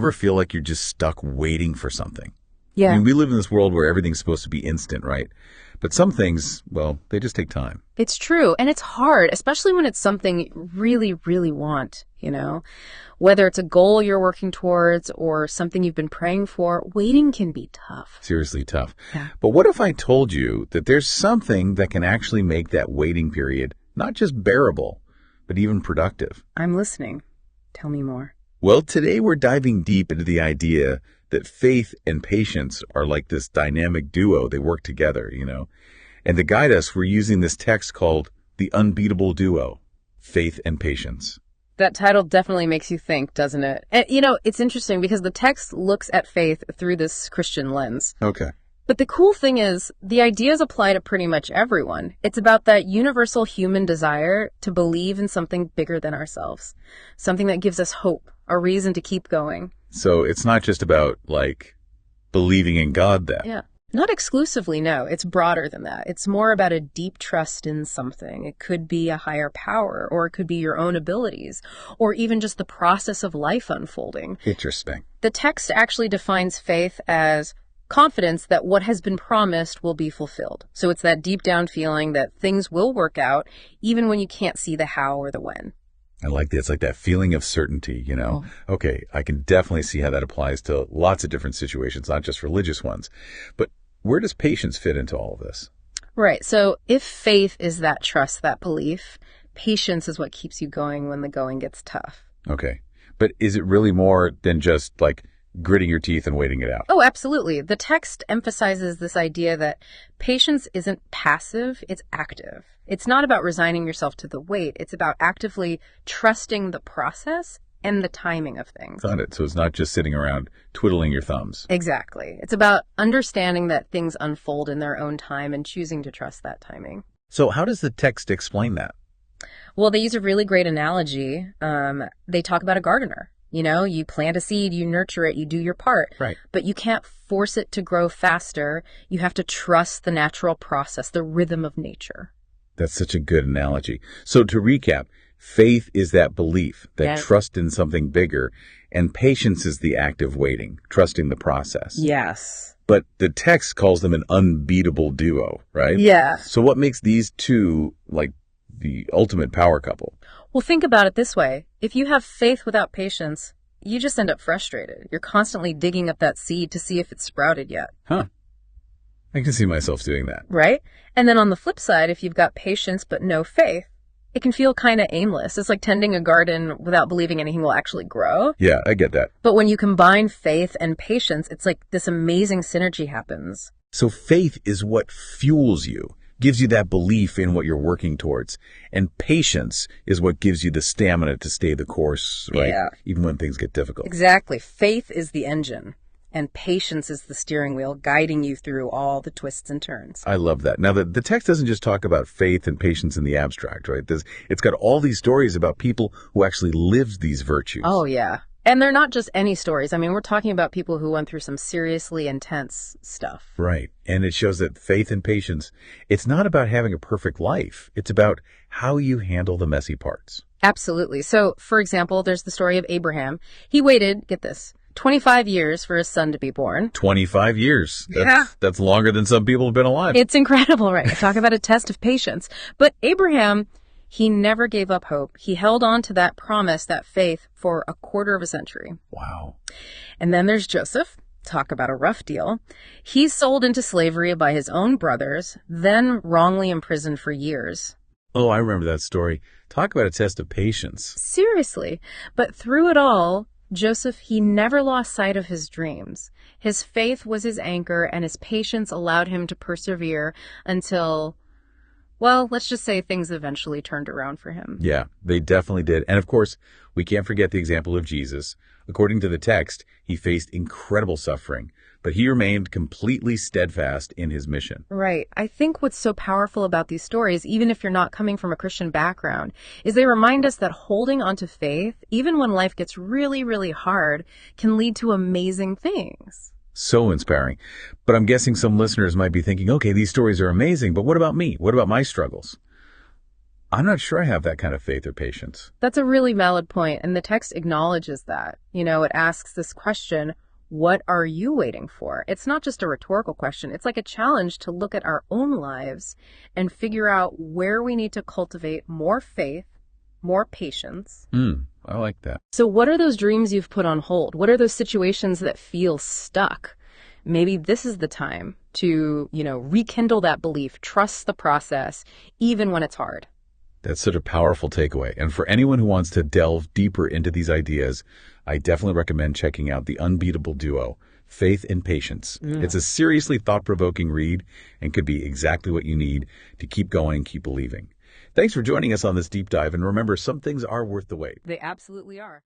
Ever feel like you're just stuck waiting for something? Yeah. I mean, we live in this world where everything's supposed to be instant, right? But some things, well, they just take time. It's true. And it's hard, especially when it's something you really, really want, Whether it's a goal you're working towards or something you've been praying for, waiting can be tough. Seriously tough. Yeah. But what if I told you that there's something that can actually make that waiting period not just bearable, but even productive? I'm listening. Tell me more. Well, today we're diving deep into the idea that faith and patience are like this dynamic duo. They work together, And to guide us, we're using this text called The Unbeatable Duo, Faith and Patience. That title definitely makes you think, doesn't it? And, it's interesting because the text looks at faith through this Christian lens. Okay. But the cool thing is, the ideas apply to pretty much everyone. It's about that universal human desire to believe in something bigger than ourselves, something that gives us hope, a reason to keep going. So it's not just about, believing in God then. Yeah. Not exclusively, no. It's broader than that. It's more about a deep trust in something. It could be a higher power, or it could be your own abilities, or even just the process of life unfolding. Interesting. The text actually defines faith as confidence that what has been promised will be fulfilled. So it's that deep down feeling that things will work out, even when you can't see the how or the when. I like that. It's like that feeling of certainty, Oh. Okay, I can definitely see how that applies to lots of different situations, not just religious ones. But where does patience fit into all of this? Right. So if faith is that trust, that belief, patience is what keeps you going when the going gets tough. Okay. But is it really more than just gritting your teeth and waiting it out? Oh, absolutely. The text emphasizes this idea that patience isn't passive, it's active. It's not about resigning yourself to the wait. It's about actively trusting the process and the timing of things. Got it. So it's not just sitting around twiddling your thumbs. Exactly. It's about understanding that things unfold in their own time and choosing to trust that timing. So how does the text explain that? Well, they use a really great analogy. They talk about a gardener. You plant a seed, you nurture it, you do your part. Right. But you can't force it to grow faster. You have to trust the natural process, the rhythm of nature. That's such a good analogy. So to recap, faith is that belief, that trust in something bigger, and patience is the active waiting, trusting the process. Yes. But the text calls them an unbeatable duo, right? Yeah. So what makes these two the ultimate power couple? Well, think about it this way. If you have faith without patience, you just end up frustrated. You're constantly digging up that seed to see if it's sprouted yet. Huh. I can see myself doing that. Right? And then on the flip side, if you've got patience but no faith, it can feel kind of aimless. It's like tending a garden without believing anything will actually grow. Yeah, I get that. But when you combine faith and patience, it's like this amazing synergy happens. So faith is what fuels you, gives you that belief in what you're working towards. And patience is what gives you the stamina to stay the course, right? Yeah. Even when things get difficult. Exactly. Faith is the engine, and patience is the steering wheel, guiding you through all the twists and turns. I love that. Now, the text doesn't just talk about faith and patience in the abstract, right? It's got all these stories about people who actually lived these virtues. Oh, yeah. And they're not just any stories. I mean, we're talking about people who went through some seriously intense stuff. Right. And it shows that faith and patience, it's not about having a perfect life. It's about how you handle the messy parts. Absolutely. So, for example, there's the story of Abraham. He waited, get this, 25 years for his son to be born. 25 years. Yeah. That's longer than some people have been alive. It's incredible, right? Talk about a test of patience. But Abraham, he never gave up hope. He held on to that promise, that faith, for a quarter of a century. Wow. And then there's Joseph. Talk about a rough deal. He's sold into slavery by his own brothers, then wrongly imprisoned for years. Oh, I remember that story. Talk about a test of patience. Seriously. But through it all, Joseph, he never lost sight of his dreams. His faith was his anchor, and his patience allowed him to persevere until, well, let's just say things eventually turned around for him. Yeah, they definitely did. And of course, we can't forget the example of Jesus. According to the text, he faced incredible suffering, but he remained completely steadfast in his mission. Right. I think what's so powerful about these stories, even if you're not coming from a Christian background, is they remind us that holding onto faith, even when life gets really, really hard, can lead to amazing things. So inspiring. But I'm guessing some listeners might be thinking, okay, these stories are amazing, but what about me? What about my struggles? I'm not sure I have that kind of faith or patience. That's a really valid point, and the text acknowledges that. It asks this question, what are you waiting for? It's not just a rhetorical question. It's like a challenge to look at our own lives and figure out where we need to cultivate more faith, more patience. I like that. So what are those dreams you've put on hold? What are those situations that feel stuck? Maybe this is the time to, rekindle that belief, trust the process, even when it's hard. That's such a powerful takeaway. And for anyone who wants to delve deeper into these ideas, I definitely recommend checking out The Unbeatable Duo, Faith and Patience. It's a seriously thought-provoking read and could be exactly what you need to keep going, keep believing. Thanks for joining us on this deep dive. And remember, some things are worth the wait. They absolutely are.